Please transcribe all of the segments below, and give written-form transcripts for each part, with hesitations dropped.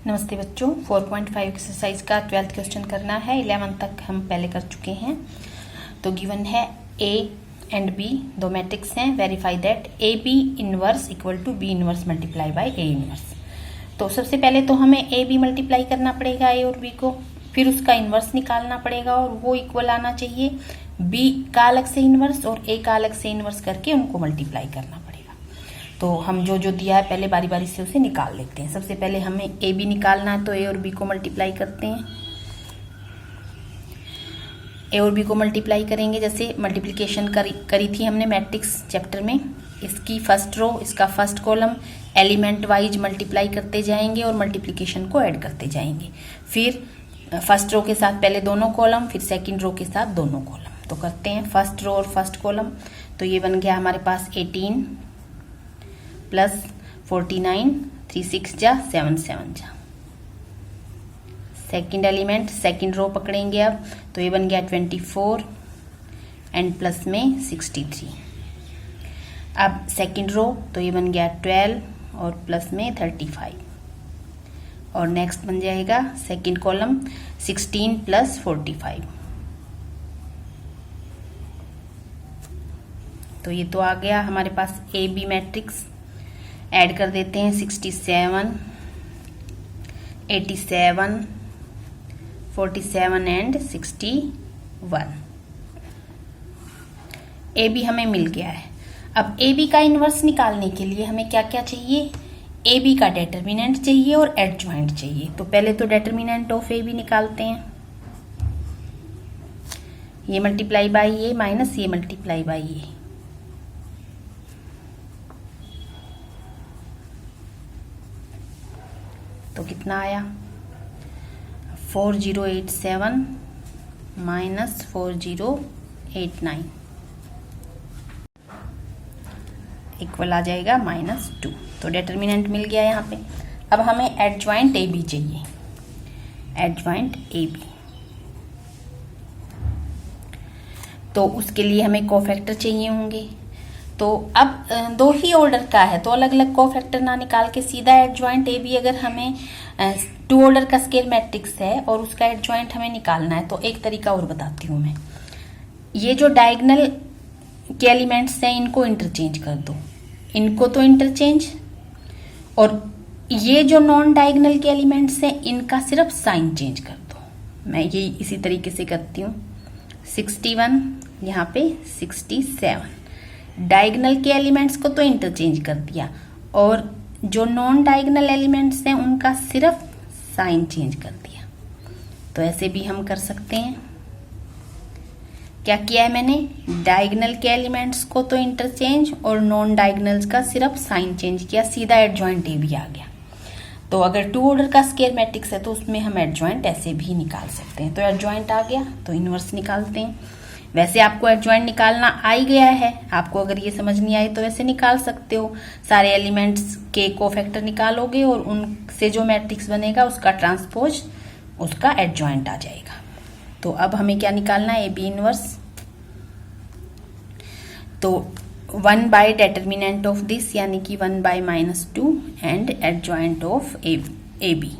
नमस्ते बच्चों, 4.5 एक्सरसाइज का 12th क्वेश्चन करना है। 11 तक हम पहले कर चुके हैं। तो गिवन है ए एंड बी, दो मैट्रिक्स हैं। Verify that A B inverse equal to B inverse multiply by A inverse. तो सबसे पहले तो हमें ए बी मल्टीप्लाई करना पड़ेगा ए और बी को, फिर उसका इनवर्स निकालना पड़ेगा और वो इक्वल आना चाहिए बी का अलग से इनवर्स और ए का अलग से इनवर्स करके उनको मल्टीप्लाई करना पड़ेगा। तो हम जो जो दिया है पहले बारी बारी से उसे निकाल लेते हैं। सबसे पहले हमें ए बी निकालना है, तो ए और बी को मल्टीप्लाई करते हैं। ए और बी को मल्टीप्लाई करेंगे, जैसे मल्टीप्लिकेशन करी थी हमने मैट्रिक्स चैप्टर में। इसकी फर्स्ट रो, इसका first column element wise multiply करते जाएंगे और मल्टीप्लिकेशन को ऐड करते जाएंगे। फिर फर्स्ट रो के साथ पहले दोनों कॉलम, फिर सेकंड रो के साथ दोनों कॉलम। तो करते हैं फर्स्ट रो और फर्स्ट कॉलम। तो ये बन गया हमारे पास 18 प्लस 49, 3 6 जा 7 7 जा। सेकंड एलिमेंट सेकंड रो पकड़ेंगे अब, तो ये बन गया 24 एंड प्लस में 63। अब सेकंड रो, तो ये बन गया 12 और प्लस में 35। और नेक्स्ट बन जाएगा सेकंड कॉलम 16 प्लस 45। तो ये तो आ गया हमारे पास ए बी मैट्रिक्स। ऐड कर देते हैं 67, 87, 47 एंड 61। ए बी हमें मिल गया है। अब ए बी का इनवर्स निकालने के लिए हमें क्या क्या चाहिए? ए बी का डेटर्मिनेंट चाहिए और एडजॉइंट चाहिए। तो पहले तो डेटर्मिनेंट ऑफ ए बी निकालते हैं। ये मल्टीप्लाई बाई ये माइनस ये मल्टीप्लाई बाई ये। तो कितना आया? 4087 माइनस 4089 इक्वल आ जाएगा -2। तो डेटर्मिनेंट मिल गया यहाँ पे। अब हमें एडजॉइंट ए बी चाहिए। एडजॉइंट ए बी, तो उसके लिए हमें कोफैक्टर चाहिए होंगे। तो अब दो ही ऑर्डर का है, तो अलग अलग कोफैक्टर ना निकाल के सीधा एडजॉइंट ए बी, अगर हमें 2 ऑर्डर का स्केयर मैट्रिक्स है और उसका एडजॉइंट हमें निकालना है, तो एक तरीका और बताती हूँ मैं। ये जो डायगोनल के एलिमेंट्स हैं इनको इंटरचेंज कर दो, इनको तो इंटरचेंज, और ये जो नॉन डायगोनल के एलिमेंट्स हैं इनका सिर्फ साइन चेंज कर दो। मैं ये इसी तरीके से करती हूँ। 61 यहाँ पे 67, डायगोनल के एलिमेंट्स को तो इंटरचेंज कर दिया और जो नॉन डायगोनल एलिमेंट्स हैं उनका सिर्फ साइन चेंज कर दिया। तो ऐसे भी हम कर सकते हैं। क्या किया है मैंने? डायगोनल के एलिमेंट्स को तो इंटरचेंज और नॉन डायगोनल्स का सिर्फ साइन चेंज किया, सीधा एडजॉइंट ए बी आ गया। तो अगर 2 ऑर्डर का स्केयर मैट्रिक्स है तो उसमें हम एडजॉइंट ऐसे भी निकाल सकते हैं। तो एडजॉइंट आ गया, तो इनवर्स निकालते हैं। वैसे आपको एडजॉइंट निकालना आ ही गया है, आपको अगर ये समझ नहीं आई तो वैसे निकाल सकते हो। सारे एलिमेंट्स के कोफैक्टर निकालोगे और उनसे जो मैट्रिक्स बनेगा उसका ट्रांसपोज, उसका एडजॉइंट आ जाएगा। तो अब हमें क्या निकालना है? A B inverse. तो 1 बाय डेटर्मिनेंट ऑफ दिस, यानी कि 1 by -2 and adjoint of A B.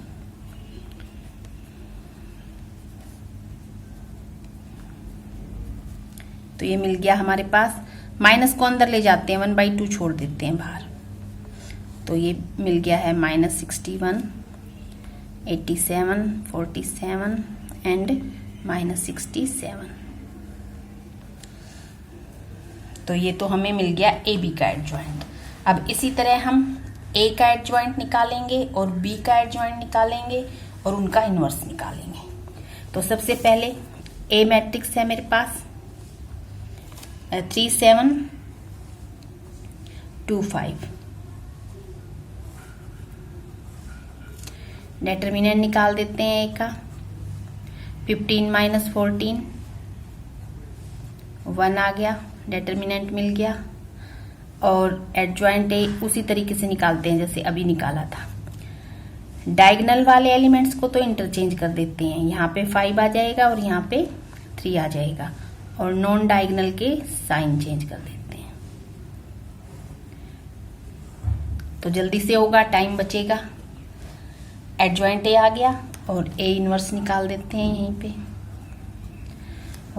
तो ये मिल गया हमारे पास। माइनस को अंदर ले जाते हैं, 1/2 छोड़ देते हैं बाहर। तो ये मिल गया है -61, 87, 47 एंड -67। तो ये तो हमें मिल गया ए बी का एडजॉइंट। अब इसी तरह हम ए का एडजॉइंट निकालेंगे और बी का एडजॉइंट निकालेंगे और उनका इनवर्स निकालेंगे। तो सबसे पहले ए मैट्रिक्स है मेरे पास 3 7 2 5। डेटर्मिनेंट निकाल देते हैं ए का। 15 माइनस 14 1 आ गया, डेटर्मिनेंट मिल गया। और एडजॉइंट ए उसी तरीके से निकालते हैं जैसे अभी निकाला था। डायगोनल वाले एलिमेंट्स को तो इंटरचेंज कर देते हैं, यहाँ पे 5 आ जाएगा और यहाँ पे 3 आ जाएगा, और नॉन डायगोनल के साइन चेंज कर देते हैं। तो जल्दी से होगा, टाइम बचेगा। एडजॉइंट ए आ गया और ए इनवर्स निकाल देते हैं यहीं पे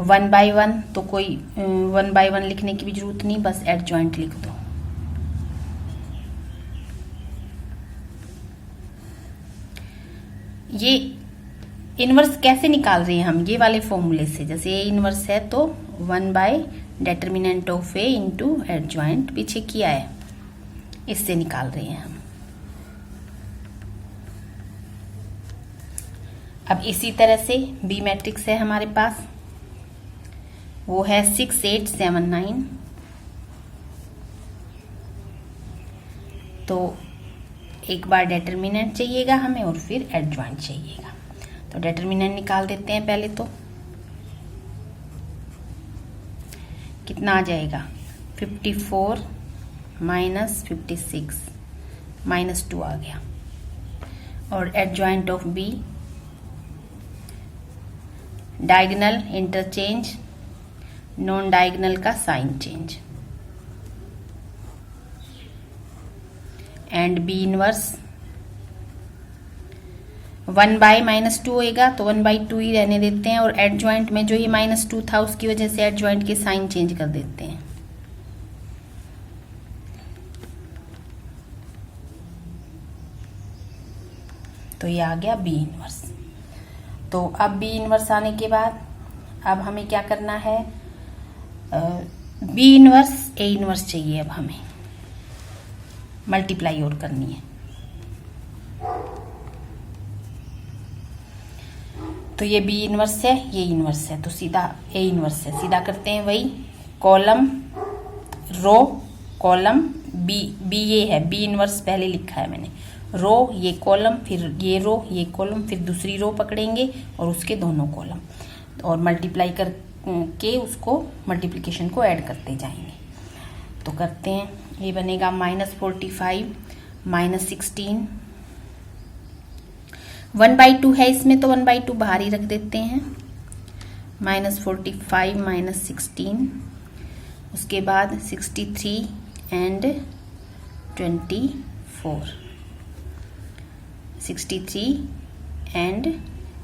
1 बाई 1, तो कोई 1 बाई 1 लिखने की भी जरूरत नहीं, बस एडजॉइंट लिख दो। ये इनवर्स कैसे निकाल रहे हैं हम, ये वाले फॉर्मूले से। जैसे ए इनवर्स है तो 1 by determinant of A into adjoint, पीछे किया है, इससे निकाल रहे हैं हम। अब इसी तरह से बी मैट्रिक्स है हमारे पास, वो है 6 8 7 9। तो एक बार डेटर्मिनेंट चाहिएगा हमें और फिर एडजॉइंट चाहिएगा। तो डेटर्मिनेंट निकाल देते हैं पहले। तो कितना आ जाएगा, 54 माइनस 56 माइनस 2 आ गया। और adjoint of B, diagonal interchange, non diagonal का sign change, and B inverse 1 by -2 होएगा तो 1/2 ही रहने देते हैं। और एडजॉइंट में जो ये -2 था उसकी वजह से एडजॉइंट के साइन चेंज कर देते हैं। तो ये आ गया बी इनवर्स। तो अब बी इनवर्स आने के बाद अब हमें क्या करना है, बी इनवर्स ए इनवर्स चाहिए। अब हमें मल्टीप्लाई और करनी है। तो ये बी इनवर्स है, ये इनवर्स है, तो सीधा ए इनवर्स है। सीधा करते हैं वही, कॉलम रो कॉलम, बी ये है, बी इनवर्स पहले लिखा है मैंने, रो ये कॉलम, फिर ये रो ये कॉलम, फिर दूसरी रो पकड़ेंगे और उसके दोनों कॉलम, और मल्टीप्लाई करके उसको मल्टीप्लिकेशन को ऐड करते जाएंगे। तो करते हैं, ये बनेगा -45 -16, 1/2 है इसमें तो 1/2 बाहर ही रख देते हैं, -45 -16, उसके बाद 63 एंड 24, 63 एंड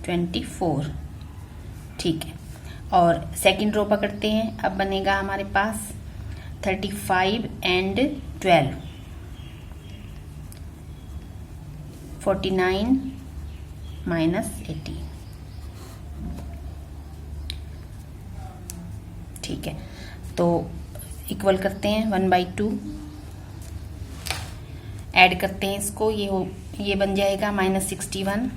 24, ठीक है। और सेकंड रो पकड़ते हैं, अब बनेगा हमारे पास 35 एंड 12, 49 -18, ठीक है। तो इक्वल करते हैं 1/2, ऐड करते हैं इसको, ये बन जाएगा -61,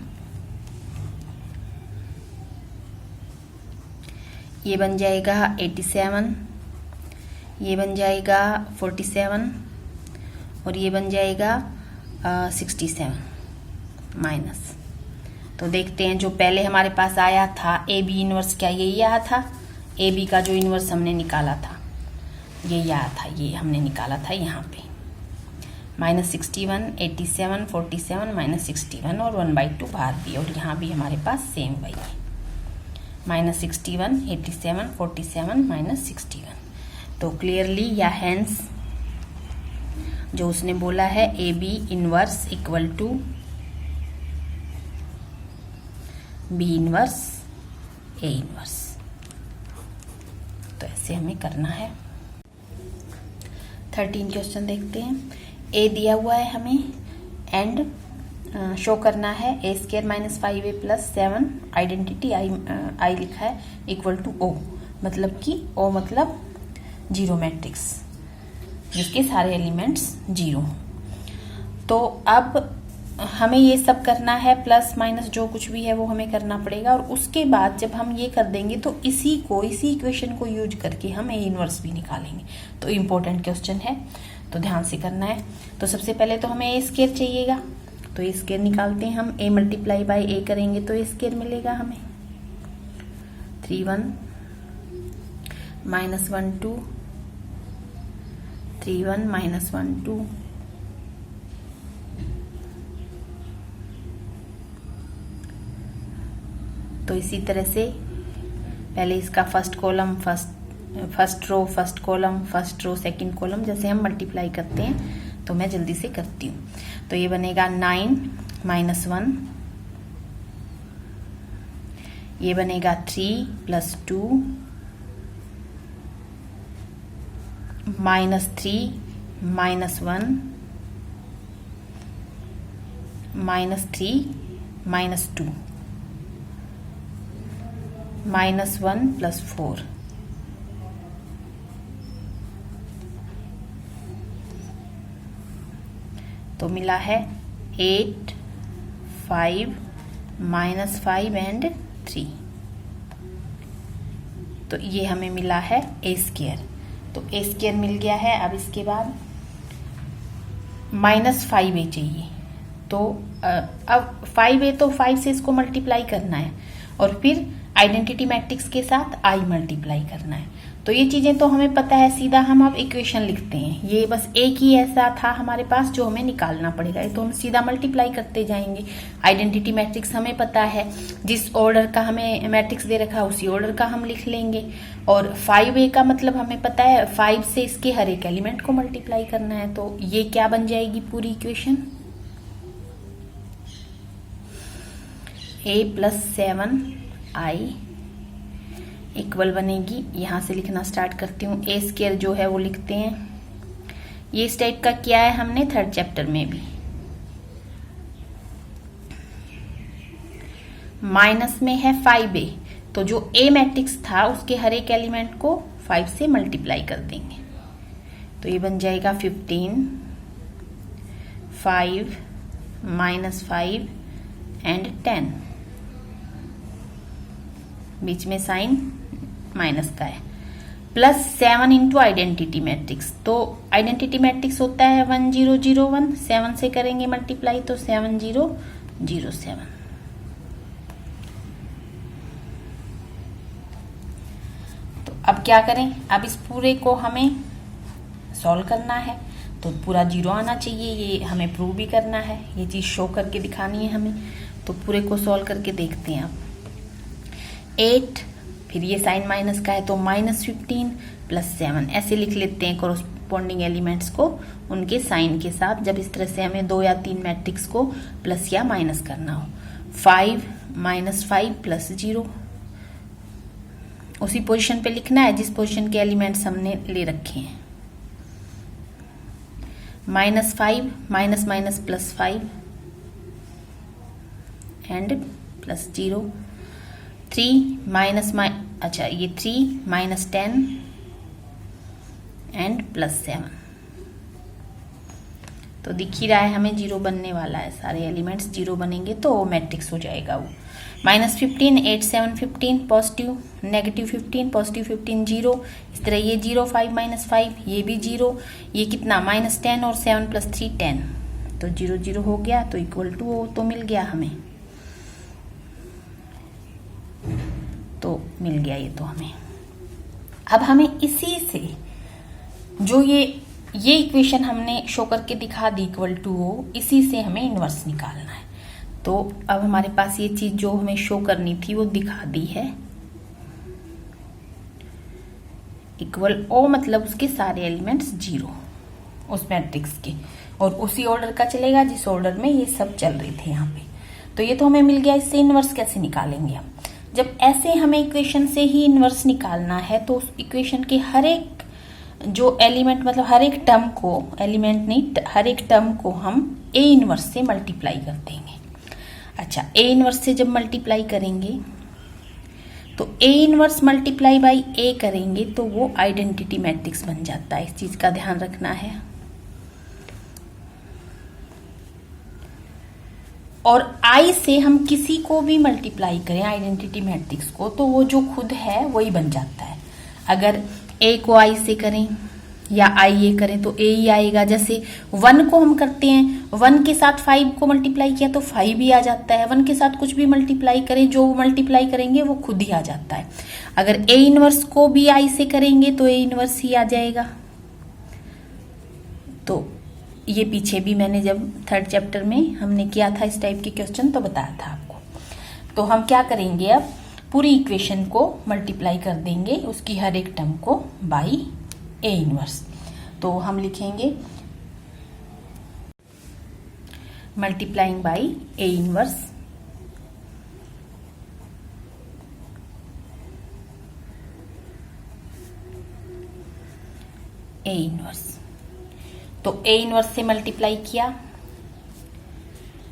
ये बन जाएगा 87, ये बन जाएगा 47 और ये बन जाएगा 67 माइनस। तो देखते हैं जो पहले हमारे पास आया था ए बी इनवर्स, क्या यही आया था? ए बी का जो इनवर्स हमने निकाला था यही आया था, ये हमने निकाला था यहाँ पे -61, 87, 47, -61 और 1/2 बाहर भी, और यहाँ भी हमारे पास सेम वही है -61, 87, 47, -61। तो क्लियरली या हेंस जो उसने बोला है A B inverse equal to B inverse A inverse. तो ऐसे हमें करना है। 13 क्वेश्चन देखते हैं। ए दिया हुआ है हमें एंड शो करना है a² - 5a + 7 आइडेंटिटी आई लिखा है इक्वल टू ओ, मतलब कि ओ मतलब जीरो मैट्रिक्स जिसके सारे एलिमेंट्स जीरो हों। तो अब हमें ये सब करना है, प्लस माइनस जो कुछ भी है वो हमें करना पड़ेगा, और उसके बाद जब हम ये कर देंगे तो इसी इक्वेशन को यूज करके हम ए इनवर्स भी निकालेंगे। तो इम्पोर्टेंट क्वेश्चन है, तो ध्यान से करना है। तो सबसे पहले तो हमें a² चाहिएगा, तो a² निकालते हैं हम। a × a करेंगे तो a² मिलेगा हमें 31 -1 2 31 -1 2 तो इसी तरह से पहले इसका first column first row first column first row second column, जैसे हम मल्टीप्लाई करते हैं तो तो मैं जल्दी से करती हूँ। तो ये बनेगा 9 माइनस 1, ये बनेगा 3 plus 2 minus 3 minus 1 minus 3 minus 2 minus 1 plus 4, तो मिला है 8 5 माइनस 5 एंड 3। तो ये हमें मिला है ए स्क्वायर। तो ए स्क्वायर मिल गया है। अब इसके बाद माइनस 5a चाहिए। तो अब 5a तो 5 से इसको मल्टीप्लाई करना है और फिर आइडेंटिटी मैट्रिक्स के साथ i मल्टीप्लाई करना है। तो ये चीजें तो हमें पता है, सीधा हम अब इक्वेशन लिखते हैं। ये बस एक ही ऐसा था हमारे पास जो हमें निकालना पड़ेगा, तो हम सीधा मल्टीप्लाई करते जाएंगे। आइडेंटिटी मैट्रिक्स हमें पता है, जिस ऑर्डर का हमें मैट्रिक्स दे रखा है उसी ऑर्डर का हम लिख लेंगे। और 5a का मतलब हमें पता है 5 से इसके हर एक एलिमेंट को मल्टीप्लाई करना है। तो ये क्या बन जाएगी पूरी equation, a plus 7i equal बनेगी, यहां से लिखना स्टार्ट करती हूँ। ए स्क्वायर जो है वो लिखते हैं, ये इस टाइप का किया है हमने थर्ड चैप्टर में भी। माइनस में है 5a, तो जो ए मैट्रिक्स था उसके हर एक एलिमेंट को 5 से मल्टीप्लाई कर देंगे। तो ये बन जाएगा 15 5 माइनस 5 एंड 10, बीच में साइन माइनस का है, प्लस 7 इंटू आइडेंटिटी मैट्रिक्स। तो आइडेंटिटी मैट्रिक्स होता है 1 0 0 1, 7 से करेंगे मल्टीप्लाई तो 7 0 0 7। तो अब क्या करें, अब इस पूरे को हमें सॉल्व करना है। तो पूरा 0 आना चाहिए, ये हमें प्रूव भी करना है, ये चीज शो करके दिखानी है हमें। तो पूरे को सॉल्व करके देखते हैं। अब 8, फिर ये साइन माइनस का है तो माइनस 15 प्लस 7 ऐसे लिख लेते हैं कोरोस्पोंडिंग एलिमेंट्स को उनके साइन के साथ, जब इस तरह से हमें 2 या 3 मैट्रिक्स को प्लस या माइनस करना हो। 5 माइनस 5 प्लस 0, उसी पोजीशन पे लिखना है जिस पोजीशन के एलिमेंट्स हमने ले रखे हैं। Minus 5 minus minus plus 5 and plus 0। 3 minus अच्छा ये 3 माइनस 10 एंड प्लस 7। तो दिख ही रहा है हमें 0 बनने वाला है, सारे एलिमेंट्स 0 बनेंगे तो मैट्रिक्स हो जाएगा वो। माइनस 15 8 7 15 पॉजिटिव, नेगेटिव 15 पॉजिटिव 15 0, इस तरह ये 0 5 माइनस 5 ये भी 0, ये कितना माइनस 10 और 7 प्लस 3 10, तो 0 0 हो गया तो इक्वल टू हो, तो मिल गया हमें, तो मिल गया ये तो हमें। अब हमें इसी से जो ये इक्वेशन हमने शो करके दिखा दी इक्वल टू हो, इसी से हमें इनवर्स निकालना है। तो अब हमारे पास ये चीज जो हमें शो करनी थी वो दिखा दी है। इक्वल ओ मतलब उसके सारे एलिमेंट्स 0 उस मैट्रिक्स के, और उसी ऑर्डर का चलेगा जिस ऑर्डर में ये सब चल रहे थे यहाँ पे। तो ये तो हमें मिल गया। इससे इनवर्स कैसे निकालेंगे हम, जब ऐसे हमें इक्वेशन से ही इनवर्स निकालना है तो उस इक्वेशन के हर एक जो एलिमेंट मतलब हर एक टर्म को, एलिमेंट नहीं हर एक टर्म को हम ए इनवर्स से मल्टीप्लाई कर देंगे। अच्छा, ए इनवर्स से जब मल्टीप्लाई करेंगे तो ए इनवर्स मल्टीप्लाई बाई ए करेंगे तो वो आइडेंटिटी मैट्रिक्स बन जाता है। इस चीज का ध्यान रखना है। और आई से हम किसी को भी मल्टीप्लाई करें आइडेंटिटी मैट्रिक्स को तो वो जो खुद है वही बन जाता है। अगर ए को आई से करें या आई ए करें तो ए ही आएगा। जैसे 1 को हम करते हैं, 1 के साथ 5 को मल्टीप्लाई किया तो 5 ही आ जाता है। 1 के साथ कुछ भी मल्टीप्लाई करें, जो मल्टीप्लाई करेंगे वो खुद ही आ जाता है। अगर ए इनवर्स को भी आई से करेंगे तो ए इनवर्स ही आ जाएगा। तो ये पीछे भी मैंने जब थर्ड चैप्टर में हमने किया था इस टाइप के क्वेश्चन तो बताया था आपको। तो हम क्या करेंगे, अब पूरी इक्वेशन को मल्टीप्लाई कर देंगे उसकी हर एक टर्म को बाई ए इनवर्स। तो हम लिखेंगे multiplying by A inverse, A inverse. तो ए इनवर्स से मल्टीप्लाई किया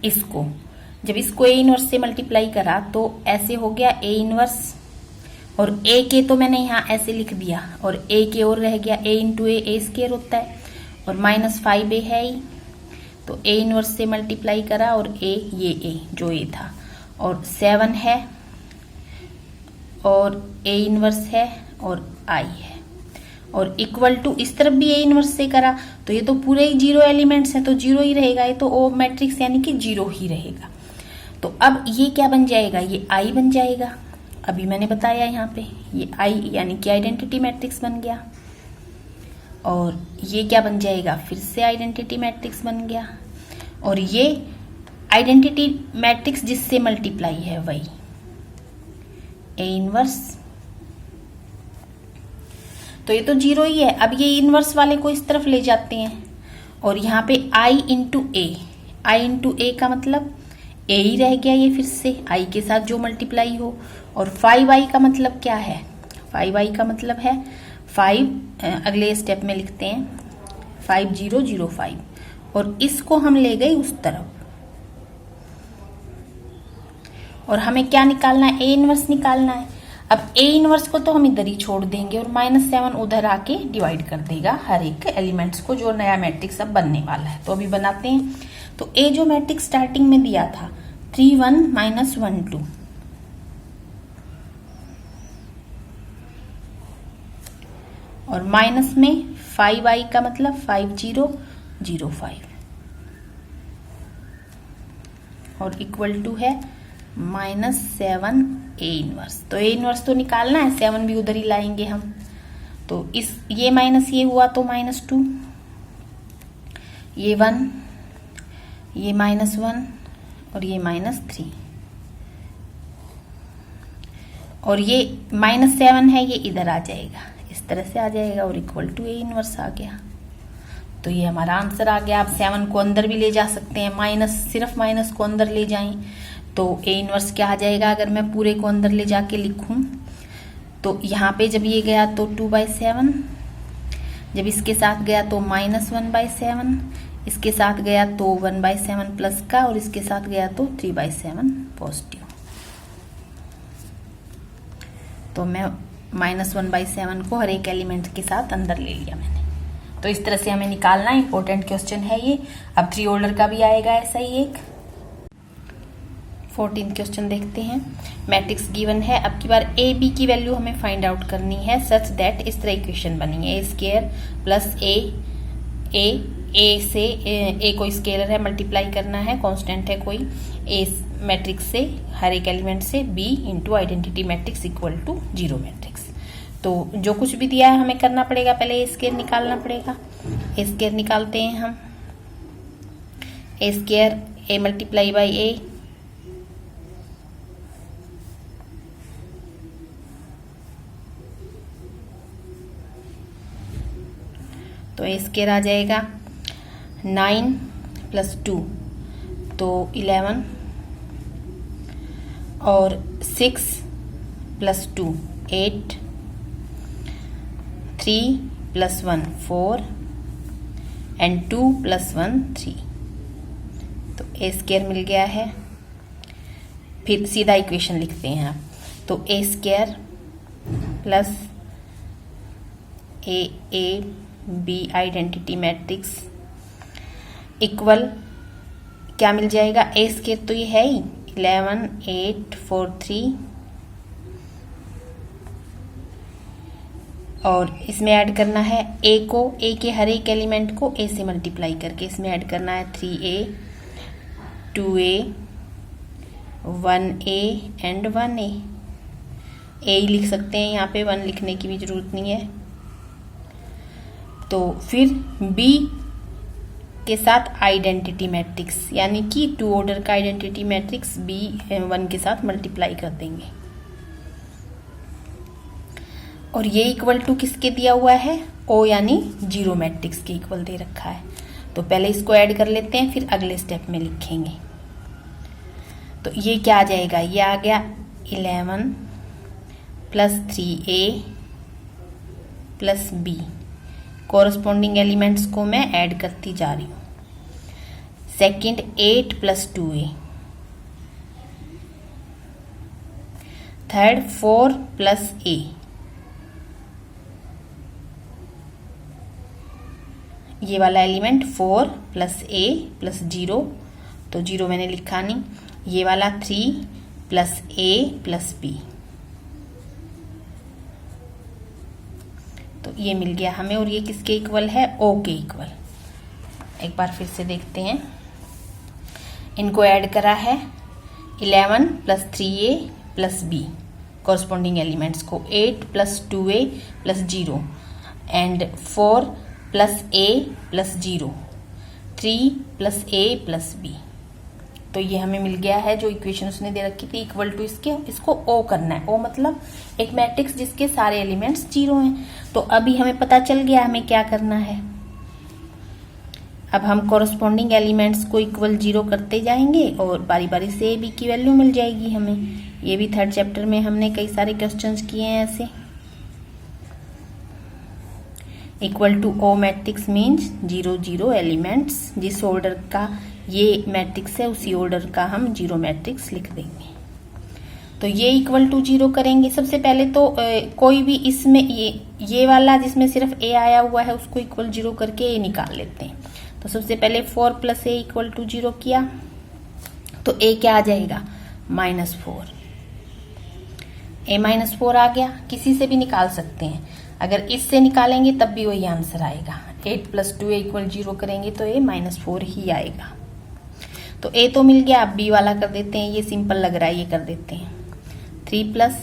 इसको, जब इसको ए इनवर्स से मल्टीप्लाई करा तो ऐसे हो गया ए इनवर्स, और ए के तो मैंने यहाँ ऐसे लिख दिया, और ए के और रह गया ए इंटू ए स्केयर होता है, और -5a है ही, तो ए इनवर्स से मल्टीप्लाई करा और ए जो ए था, और 7 है, और ए इनवर्स है, और आई है, और इक्वल टू इस तरफ भी ए इनवर्स से करा, तो ये तो पूरे ही 0 एलिमेंट्स हैं तो 0 ही रहेगा, ये तो ओ मैट्रिक्स यानी कि 0 ही रहेगा। तो अब ये क्या बन जाएगा, ये आई बन जाएगा। अभी मैंने बताया यहाँ पे ये आई यानी कि आइडेंटिटी मैट्रिक्स बन गया, और ये क्या बन जाएगा, फिर से आइडेंटिटी मैट्रिक्स बन गया, और ये आइडेंटिटी मैट्रिक्स जिससे मल्टीप्लाई है वही ए इनवर्स, तो ये तो 0 ही है। अब ये इनवर्स वाले को इस तरफ ले जाते हैं, और यहाँ पे आई इंटू ए का मतलब ए ही रह गया, ये फिर से आई के साथ जो मल्टीप्लाई हो, और 5i का मतलब क्या है, 5i का मतलब है 5, अगले स्टेप में लिखते हैं 5005, और इसको हम ले गए उस तरफ, और हमें क्या निकालना है, ए इनवर्स निकालना है। अब ए इनवर्स को तो हम इधर ही छोड़ देंगे, और -7 उधर आके डिवाइड कर देगा हर एक एलिमेंट्स को, जो नया मैट्रिक्स अब बनने वाला है। तो अभी बनाते हैं। तो ए जो मैट्रिक्स स्टार्टिंग में दिया था 3 1 -1 2, और माइनस में 5i का मतलब 5005, और इक्वल टू है -7 ए इनवर्स। तो ए इनवर्स तो निकालना है, 7 भी उधर ही लाएंगे हम, तो इस ये माइनस ये हुआ तो -2, ये 1, ये -1, और ये -3, और ये -7 है, ये इधर आ जाएगा, इस तरह से आ जाएगा, और इक्वल टू ए इनवर्स आ गया। तो ये हमारा आंसर आ गया। आप 7 को अंदर भी ले जा सकते हैं, सिर्फ माइनस को अंदर ले जाएं तो ए इनवर्स क्या आ जाएगा। अगर मैं पूरे को अंदर ले जाके लिखूं तो यहाँ पे जब ये गया तो 2/7, जब इसके साथ गया तो -1/7, इसके साथ गया तो 1/7 प्लस का, और इसके साथ गया तो 3/7 पॉजिटिव। तो मैं -1/7 को हर एक एलिमेंट के साथ अंदर ले लिया मैंने। तो इस तरह से हमें निकालना, इंपॉर्टेंट क्वेश्चन है ये। अब 3 ऑर्डर का भी आएगा ऐसा ही एक। 14th क्वेश्चन देखते हैं। मैट्रिक्स गिवन है, अब की बार ए बी की वैल्यू हमें फाइंड आउट करनी है सच दैट, इस तरह इक्वेशन बनी है, a² प्लस ए से ए कोई स्केलर है, मल्टीप्लाई करना है, कांस्टेंट है कोई, ए मैट्रिक्स से हर एक एलिमेंट से, B into identity matrix equal to 0 matrix. तो जो कुछ भी दिया है हमें करना पड़ेगा, पहले ए स्केयर निकालना पड़ेगा। ए स्केयर निकालते हैं हम, ए स्केयर ए मल्टीप्लाई बाई ए, तो ए स्केयर आ जाएगा 9 + 2 तो 11, और 6 + 2 8, 3 + 1 4, एंड 2 + 1 3। तो ए स्केयर मिल गया है। फिर सीधा इक्वेशन लिखते हैं आप, तो A square plus A B identity matrix equal क्या मिल जाएगा, ए स्केयर तो ये है ही 11 8 4 3, और इसमें ऐड करना है ए को, ए के हर एक एलिमेंट को ए से मल्टीप्लाई करके इसमें ऐड करना है 3a 2a 1a and 1a। ए ही लिख सकते हैं, यहाँ पे 1 लिखने की भी जरूरत नहीं है। तो फिर B के साथ आइडेंटिटी मैट्रिक्स यानी कि 2 ऑर्डर का आइडेंटिटी मैट्रिक्स B1 के साथ मल्टीप्लाई कर देंगे, और ये इक्वल टू किसके दिया हुआ है, O यानी 0 मैट्रिक्स के इक्वल दे रखा है। तो पहले इसको ऐड कर लेते हैं, फिर अगले स्टेप में लिखेंगे। तो ये क्या आ जाएगा, ये आ गया 11 plus 3a plus b। Corresponding elements को मैं ऐड करती जा रही हूँ। Second 8 plus 2a। Third 4 plus a। ये वाला एलिमेंट 4 प्लस a प्लस 0, तो 0 मैंने लिखा नहीं। ये वाला 3 प्लस a प्लस b। तो ये मिल गया हमें, और ये किसके इक्वल है, o के इक्वल। एक बार फिर से देखते हैं, इनको ऐड करा है 11 plus 3a plus b, corresponding elements को 8 plus 2a plus 0 and 4 plus a plus 0, 3 plus a plus b। तो ये हमें मिल गया है जो इक्वेशन उसने दे रखी थी, इक्वल टू इसके। इसको ओ करना है, ओ मतलब एक मैट्रिक्स जिसके सारे एलिमेंट्स 0 हैं। तो अभी हमें पता चल गया हमें क्या करना है। अब हम कॉरस्पॉन्डिंग एलिमेंट्स को इक्वल 0 करते जाएंगे और बारी बारी से ए बी की वैल्यू मिल जाएगी हमें। ये भी थर्ड चैप्टर में हमने कई सारे क्वेश्चंस किए हैं ऐसे। Equal to O matrix means 0 0 elements, जिस ऑर्डर का ये मैट्रिक्स है उसी ऑर्डर का हम 0 मैट्रिक्स लिख देंगे। तो ये इक्वल टू 0 करेंगे। सबसे पहले तो कोई भी इसमें ये वाला जिसमें सिर्फ a आया हुआ है उसको इक्वल 0 करके a निकाल लेते हैं। तो सबसे पहले 4 प्लस a इक्वल टू 0 किया, तो a क्या आ जाएगा, -4। a -4 आ गया। किसी से भी निकाल सकते हैं, अगर इससे निकालेंगे तब भी वही आंसर आएगा। 8 प्लस 2a इक्वल 0 करेंगे तो a -4 ही आएगा। तो a तो मिल गया। अब b वाला कर देते हैं, ये सिंपल लग रहा है, ये कर देते हैं। 3 plus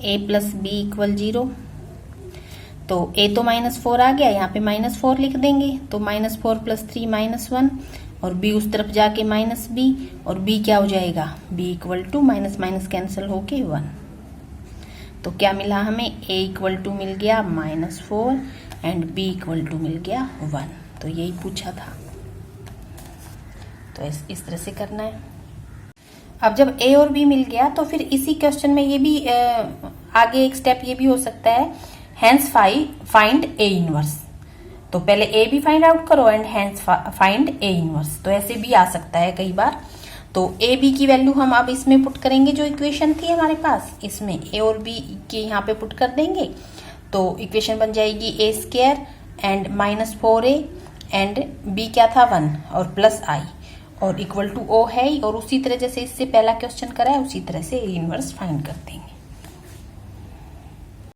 a plus b equal 0। तो a तो -4 आ गया, यहाँ पे -4 लिख देंगे। तो -4 प्लस 3 -1, और b उस तरफ जाके -b, और b क्या हो जाएगा, b equal to minus minus cancel होके 1। तो क्या मिला हमें, a इक्वल टू मिल गया -4 एंड b इक्वल टू मिल गया 1। तो यही पूछा था। तो इस तरह से करना है। अब जब a और b मिल गया तो फिर इसी क्वेश्चन में ये भी आगे एक स्टेप ये भी हो सकता है, हैंस फाइंड a इनवर्स। तो पहले a भी फाइंड आउट करो and hence find a inverse. तो ऐसे भी आ सकता है कई बार। तो a b की वैल्यू हम अब इसमें पुट करेंगे, जो इक्वेशन थी हमारे पास, इसमें a और b के यहाँ पे पुट कर देंगे। तो इक्वेशन बन जाएगी a² and -4a and b क्या था 1 और प्लस i, और इक्वल टू o है ही। और उसी तरह जैसे इससे पहला क्वेश्चन करा है उसी तरह से a इनवर्स फाइंड कर देंगे।